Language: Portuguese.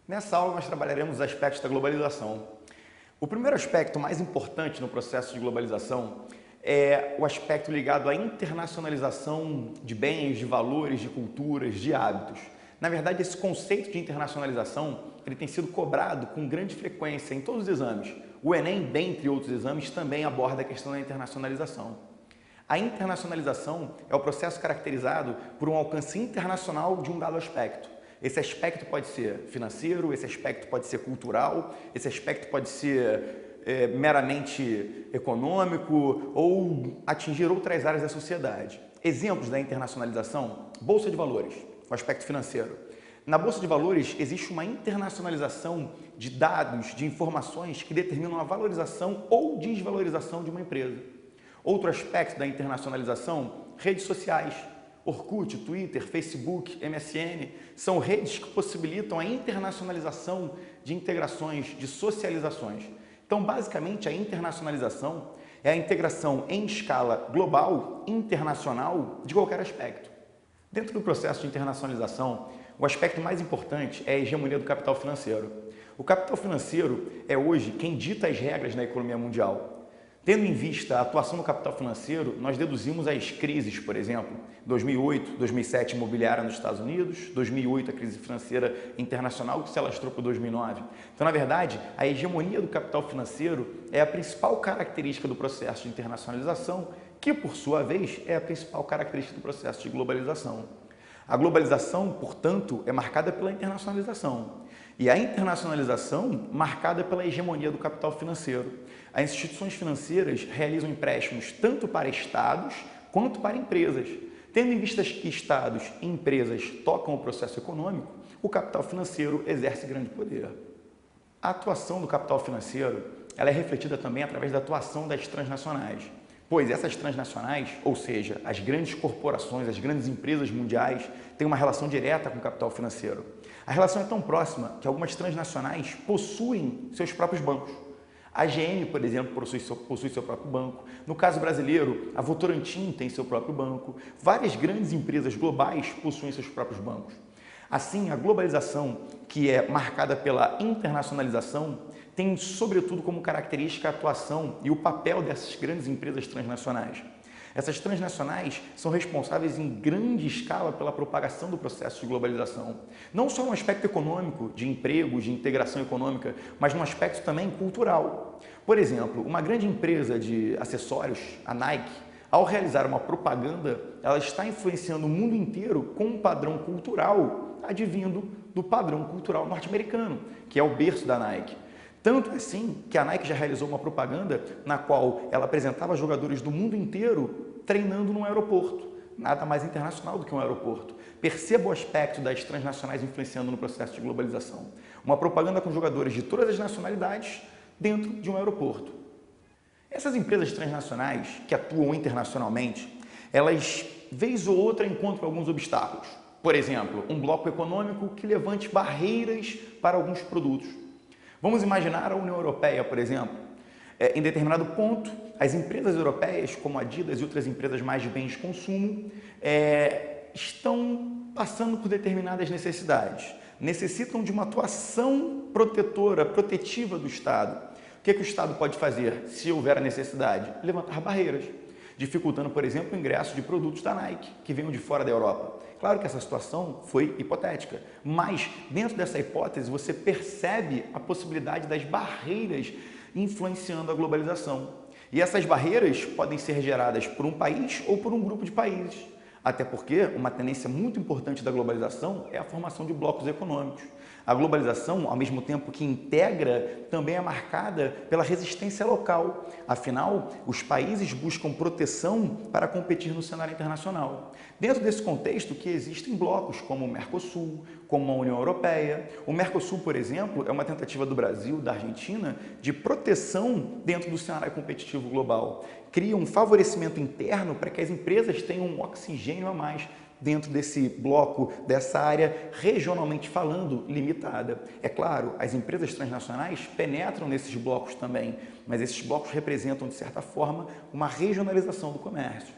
Nessa aula nós trabalharemos os aspectos da globalização. O primeiro aspecto mais importante no processo de globalização é o aspecto ligado à internacionalização de bens, de valores, de culturas, de hábitos. Na verdade, esse conceito de internacionalização ele tem sido cobrado com grande frequência em todos os exames. O Enem, dentre outros exames, também aborda a questão da internacionalização. A internacionalização é o processo caracterizado por um alcance internacional de um dado aspecto. Esse aspecto pode ser financeiro, esse aspecto pode ser cultural, esse aspecto pode ser meramente econômico ou atingir outras áreas da sociedade. Exemplos da internacionalização: Bolsa de Valores, o aspecto financeiro. Na Bolsa de Valores existe uma internacionalização de dados, de informações que determinam a valorização ou desvalorização de uma empresa. Outro aspecto da internacionalização: redes sociais. Orkut, Twitter, Facebook, MSN são redes que possibilitam a internacionalização de integrações, de socializações. Então, basicamente, a internacionalização é a integração em escala global, internacional, de qualquer aspecto. Dentro do processo de internacionalização, o aspecto mais importante é a hegemonia do capital financeiro. O capital financeiro é hoje quem dita as regras na economia mundial. Tendo em vista a atuação do capital financeiro, nós deduzimos as crises, por exemplo, 2008, 2007 imobiliária nos Estados Unidos, 2008 a crise financeira internacional que se alastrou para 2009. Então, na verdade, a hegemonia do capital financeiro é a principal característica do processo de internacionalização, que, por sua vez, é a principal característica do processo de globalização. A globalização, portanto, é marcada pela internacionalização. E a internacionalização marcada pela hegemonia do capital financeiro. As instituições financeiras realizam empréstimos tanto para estados quanto para empresas. Tendo em vista que estados e empresas tocam o processo econômico, o capital financeiro exerce grande poder. A atuação do capital financeiro ela é refletida também através da atuação das transnacionais. Pois essas transnacionais, ou seja, as grandes corporações, as grandes empresas mundiais, têm uma relação direta com o capital financeiro. A relação é tão próxima que algumas transnacionais possuem seus próprios bancos. A GM, por exemplo, possui seu próprio banco. No caso brasileiro, a Votorantim tem seu próprio banco. Várias grandes empresas globais possuem seus próprios bancos. Assim, a globalização, que é marcada pela internacionalização, tem, sobretudo, como característica a atuação e o papel dessas grandes empresas transnacionais. Essas transnacionais são responsáveis em grande escala pela propagação do processo de globalização. Não só no aspecto econômico, de emprego, de integração econômica, mas no aspecto também cultural. Por exemplo, uma grande empresa de acessórios, a Nike, ao realizar uma propaganda, ela está influenciando o mundo inteiro com um padrão cultural advindo do padrão cultural norte-americano, que é o berço da Nike. Tanto assim que a Nike já realizou uma propaganda na qual ela apresentava jogadores do mundo inteiro treinando num aeroporto. Nada mais internacional do que um aeroporto. Perceba o aspecto das transnacionais influenciando no processo de globalização. Uma propaganda com jogadores de todas as nacionalidades dentro de um aeroporto. Essas empresas transnacionais que atuam internacionalmente, elas, vez ou outra, encontram alguns obstáculos. Por exemplo, um bloco econômico que levante barreiras para alguns produtos. Vamos imaginar a União Europeia, por exemplo. Em determinado ponto, as empresas europeias, como a Adidas e outras empresas mais de bens de consumo, estão passando por determinadas necessidades. Necessitam de uma atuação protetora, protetiva do Estado. O que o Estado pode fazer se houver a necessidade? Levantar barreiras, dificultando, por exemplo, o ingresso de produtos da Nike, que venham de fora da Europa. Claro que essa situação foi hipotética, mas dentro dessa hipótese você percebe a possibilidade das barreiras influenciando a globalização. E essas barreiras podem ser geradas por um país ou por um grupo de países. Até porque uma tendência muito importante da globalização é a formação de blocos econômicos. A globalização, ao mesmo tempo que integra, também é marcada pela resistência local. Afinal, os países buscam proteção para competir no cenário internacional. Dentro desse contexto que existem blocos como o Mercosul, como a União Europeia. O Mercosul, por exemplo, é uma tentativa do Brasil, da Argentina, de proteção dentro do cenário competitivo global. Cria um favorecimento interno para que as empresas tenham um oxigênio a mais dentro desse bloco, dessa área, regionalmente falando, limitada. É claro, as empresas transnacionais penetram nesses blocos também, mas esses blocos representam, de certa forma, uma regionalização do comércio.